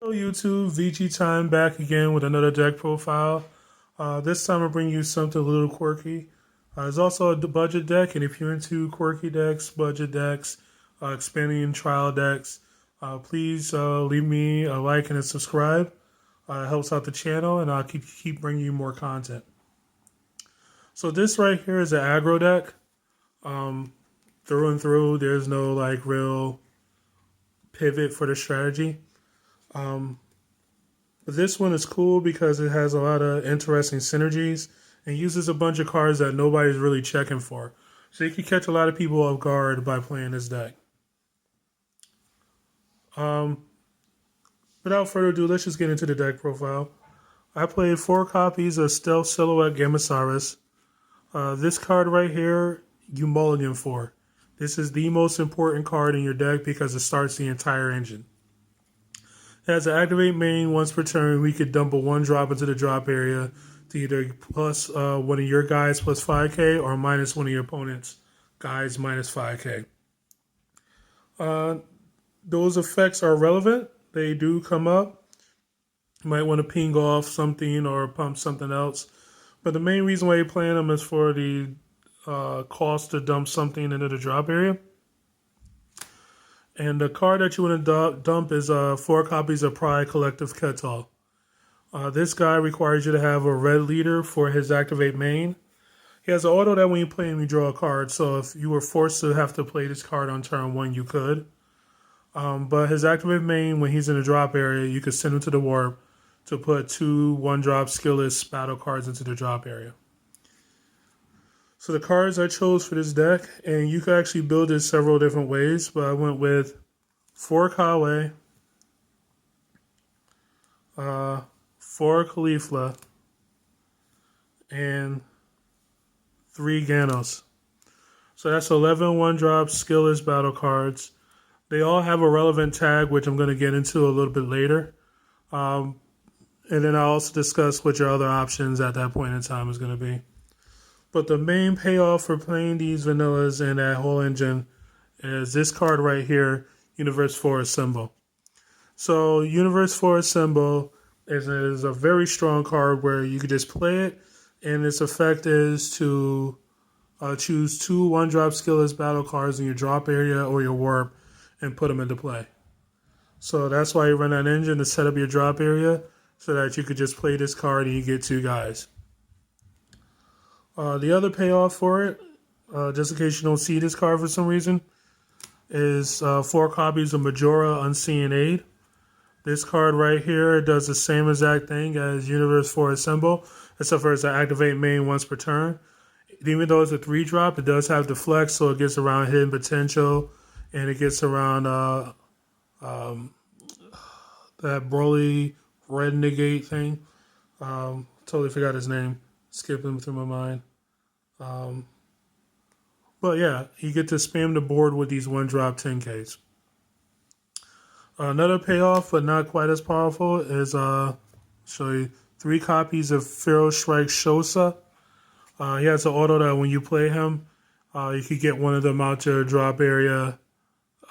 Hello YouTube, VG Time back again with another deck profile. This time I'll bring you something a little quirky. It's also a budget deck, and if you're into quirky decks, budget decks, expanding trial decks, please leave me a like and a subscribe. It helps out the channel, and I'll keep bringing you more content. So this right here is an aggro deck. Through and through, there's no like real pivot for the strategy. But this one is cool because it has a lot of interesting synergies and uses a bunch of cards that nobody's really checking for. So you can catch a lot of people off guard by playing this deck. Without further ado, let's just get into the deck profile. I played 4 copies of Stealth Silhouette Gamasaurus. This card right here, you mulligan for. This is the most important card in your deck because it starts the entire engine. It has an activate main once per turn. We could dump a 1-drop into the drop area to either plus one of your guys plus 5k or minus one of your opponent's guys minus 5k. Those effects are relevant. They do come up. You might want to ping off something or pump something else. But the main reason why you're playing them is for the cost to dump something into the drop area. And the card that you want to dump is 4 copies of Pride Collective Ketal. This guy requires you to have a red leader for his activate main. He has an auto that when you play him, you draw a card. So if you were forced to have to play this card on turn 1, you could. But his activate main, when he's in the drop area, you could send him to the warp to put 2 1-drop skillless battle cards into the drop area. So the cards I chose for this deck, and you can actually build it several different ways, but I went with 4 Kawe, 4 Caulifla, and 3 Ganos. So that's 11 1-drop skillless battle cards. They all have a relevant tag, which I'm going to get into a little bit later. And then I'll also discuss what your other options at that point in time is going to be. But the main payoff for playing these vanillas and that whole engine is this card right here, Universe Forest Symbol. So Universe Forest Symbol is a very strong card where you could just play it, and its effect is to choose 2 1-drop skillless battle cards in your drop area or your warp and put them into play. So that's why you run that engine to set up your drop area so that you could just play this card and you get 2 guys. The other payoff for it, just in case you don't see this card for some reason, is 4 copies of Majora Unseen Aid. This card right here does the same exact thing as Universe Forest Symbol, except for it's an activate main once per turn. Even though it's a 3-drop, it does have deflect, so it gets around hidden potential, and it gets around that Broly red negate thing. Totally forgot his name. Skipping through my mind. But yeah, you get to spam the board with these 1-drop 10Ks. Another payoff, but not quite as powerful, is show you 3 copies of Pharaoh Strike Shosa. He has an auto that when you play him, you could get one of them out your drop area,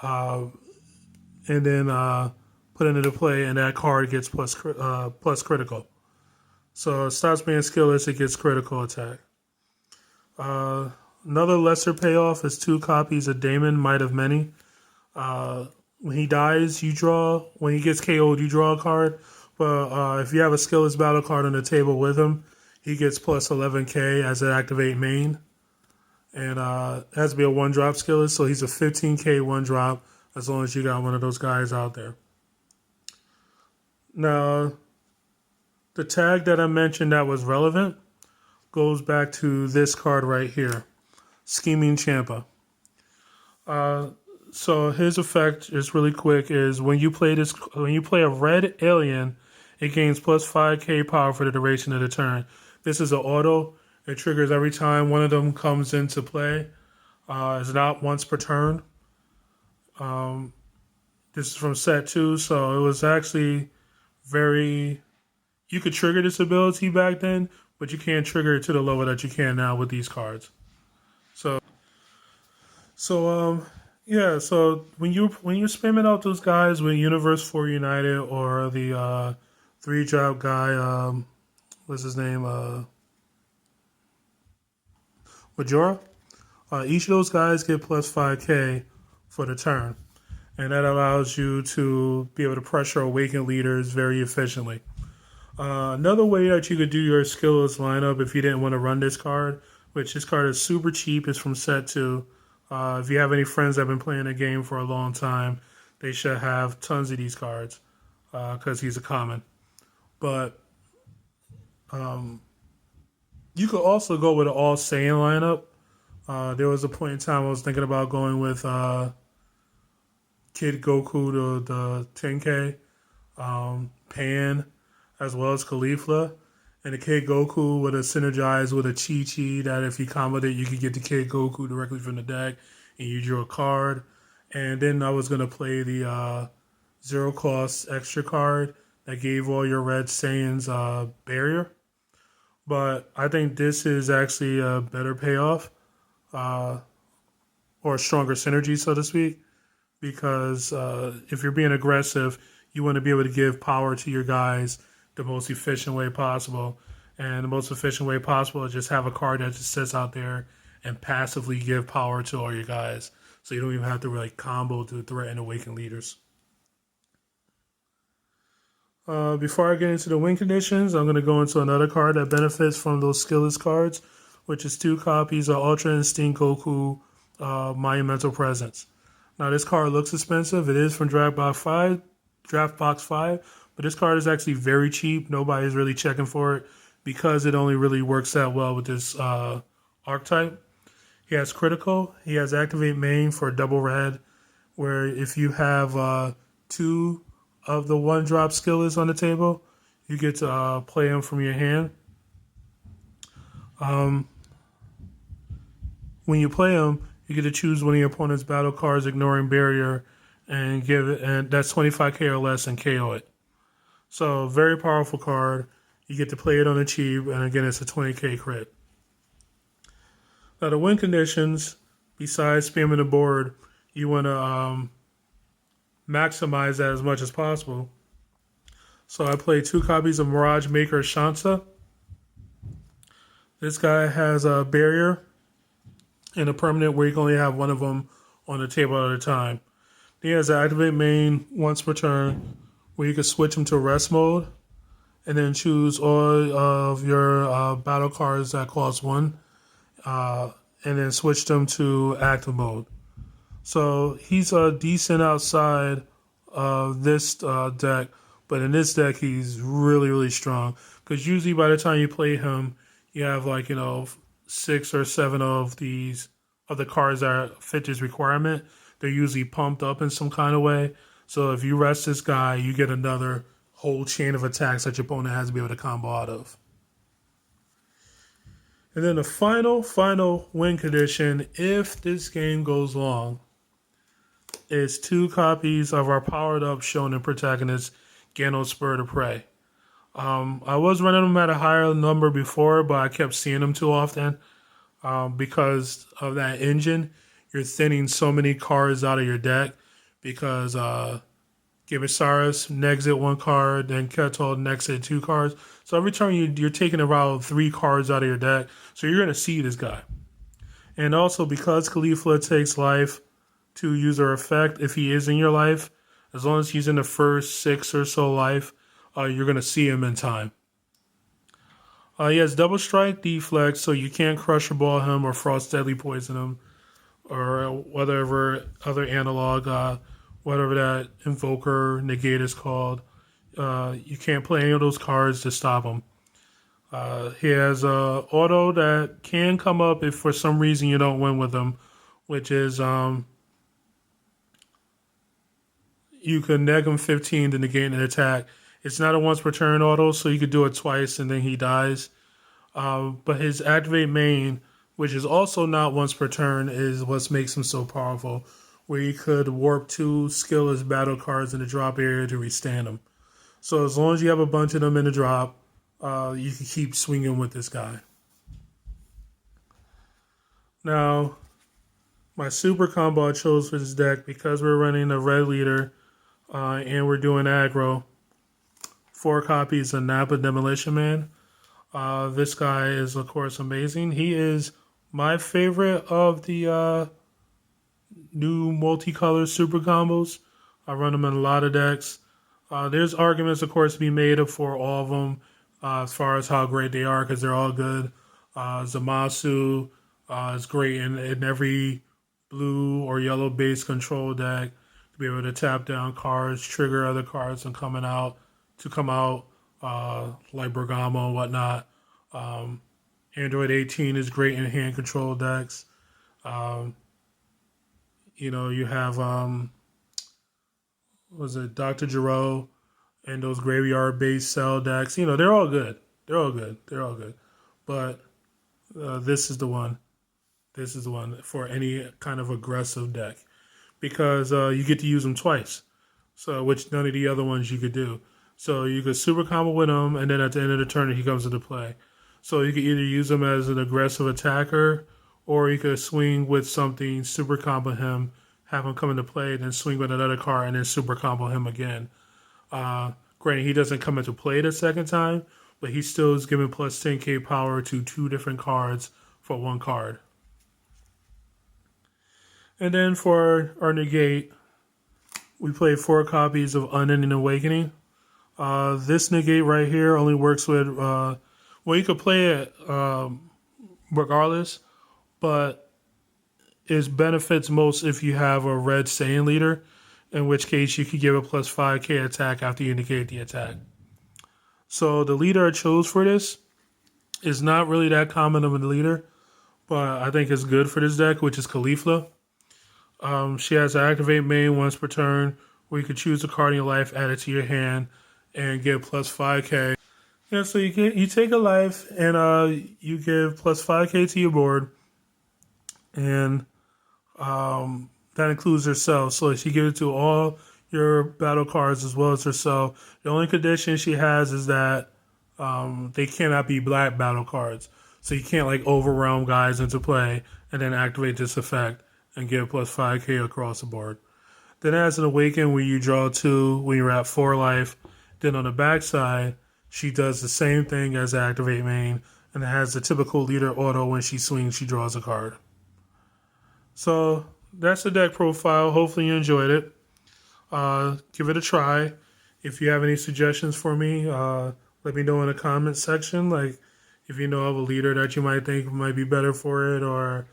and then put it into play, and that card gets plus critical. So it stops being skillless, it gets critical attack. Another lesser payoff is 2 copies of Damon, Might of Many. When he dies, you draw. When he gets KO'd, you draw a card. But if you have a skillless battle card on the table with him, he gets plus 11k as an activate main. And it has to be a 1-drop skillless, so he's a 15k 1-drop as long as you got one of those guys out there. Now, the tag that I mentioned that was relevant goes back to this card right here, Scheming Champa. So his effect, just really quick, is when you play a red alien, it gains plus 5k power for the duration of the turn. This is an auto. It triggers every time one of them comes into play. It's not once per turn. This is from set 2, so it was actually very... You could trigger this ability back then, but you can't trigger it to the level that you can now with these cards. So Yeah, so when you're spamming out those guys with Universe 4 United or the three drop guy, what's his name, Majora, each of those guys get plus 5k for the turn, and that allows you to be able to pressure awakened leaders very efficiently. Another way that you could do your skillless lineup if you didn't want to run this card, which this card is super cheap, is from set 2. If you have any friends that have been playing the game for a long time, they should have tons of these cards because he's a common. But you could also go with an all Saiyan lineup. There was a point in time I was thinking about going with Kid Goku to the 10K, Pan, as well as Caulifla. And the Kid Goku would have synergized with a Chi Chi that if you comboed it, you could get the Kid Goku directly from the deck and you drew a card. And then I was going to play the zero cost extra card that gave all your red Saiyans barrier. But I think this is actually a better payoff uh, or a stronger synergy, so to speak, because if you're being aggressive, you want to be able to give power to your guys the most efficient way possible. And the most efficient way possible is just have a card that just sits out there and passively give power to all your guys. So you don't even have to like combo to threaten awakened leaders. Before I get into the win conditions, I'm going to go into another card that benefits from those skillless cards, which is 2 copies of Ultra Instinct Goku Monumental Presence. Now, this card looks expensive. It is from Draft Box 5, but this card is actually very cheap. Nobody's really checking for it because it only really works out well with this archetype. He has critical. He has activate main for double red, where if you have 2 of the 1-drop skillless on the table, you get to play them from your hand. When you play them, you get to choose one of your opponent's battle cards, ignoring barrier, and give it, and that's 25k or less, and KO it. So very powerful card. You get to play it on the cheap, and again, it's a 20k crit. Now the win conditions, besides spamming the board, you want to maximize that as much as possible. So I played 2 copies of Mirage Maker Shansa. This guy has a barrier and a permanent where you can only have one of them on the table at a time. He has an activate main once per turn where you can switch him to rest mode and then choose all of your battle cards that cost 1 and then switch them to active mode. So he's decent outside of this deck, but in this deck he's really, really strong. Because usually by the time you play him, you have 6 or 7 of the cards that fit his requirement. They're usually pumped up in some kind of way. So if you rest this guy, you get another whole chain of attacks that your opponent has to be able to combo out of. And then the final win condition, if this game goes long, is 2 copies of our powered up shonen protagonist, Gano Spur to Prey. I was running them at a higher number before, but I kept seeing them too often because of that engine. You're thinning so many cards out of your deck because Gibisaurus negs it 1 card, then Kettle negs it 2 cards. So every turn you're taking around 3 cards out of your deck. So you're going to see this guy. And also because Caulifla takes life to user effect, if he is in your life, as long as he's in the first 6 or so life, you're going to see him in time. He has double strike deflex, so you can't crusher ball him or frost deadly poison him or whatever other analog, whatever that invoker negate is called. You can't play any of those cards to stop him. He has a auto that can come up if for some reason you don't win with him, which is you can neg him 15 to negate an attack. It's not a once per turn auto, so you could do it twice and then he dies. But his activate main, which is also not once per turn, is what makes him so powerful, where you could warp 2 skillless battle cards in the drop area to restand them. So as long as you have a bunch of them in the drop, you can keep swinging with this guy. Now, My super combo I chose for this deck because we're running a red leader and we're doing aggro. 4 copies of Napa Demolition Man. This guy is, of course, amazing. He is my favorite of the new multicolor super combos. I run them in a lot of decks. There's arguments, of course, to be made for all of them as far as how great they are because they're all good. Zamasu is great in every blue or yellow base control deck to be able to tap down cards, trigger other cards, and come out like Bergamo and whatnot. Um, Android 18 is great in hand control decks. Um, you have was it Dr. Giro and those graveyard based cell decks. They're all good. They're all good. They're all good. But this is the one. This is the one for any kind of aggressive deck because you get to use them twice. So which none of the other ones you could do. So you could super combo with him, and then at the end of the turn he comes into play. So you could either use him as an aggressive attacker, or you could swing with something, super combo him, have him come into play, then swing with another card, and then super combo him again. Granted, he doesn't come into play the second time, but he still is given plus 10k power to 2 different cards for 1 card. And then for our negate, we play 4 copies of Unending Awakening. This negate right here only works with, you could play it regardless, but it benefits most if you have a red Saiyan leader, in which case you could give a plus 5k attack after you negate the attack. So the leader I chose for this is not really that common of a leader, but I think it's good for this deck, which is Caulifla. She has an activate main once per turn, where you can choose a card in your life, add it to your hand, and get plus 5k. Yeah, so you take a life and you give plus 5k to your board, and that includes herself. So she gives it to all your battle cards as well as herself. The only condition she has is that they cannot be black battle cards. So you can't like overwhelm guys into play and then activate this effect and get plus 5k across the board. Then as an awaken where you draw 2 when you're at 4 life. Then on the backside, she does the same thing as activate main and it has the typical leader auto when she swings, she draws a card. So that's the deck profile. Hopefully you enjoyed it. Give it a try. If you have any suggestions for me, let me know in the comments section. Like if you know of a leader that you might think might be better for it or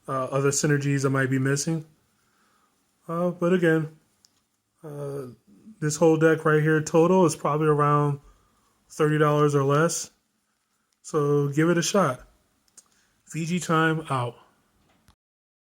other synergies I might be missing. But again, this whole deck right here total is probably around $30 or less. So give it a shot. VG time out.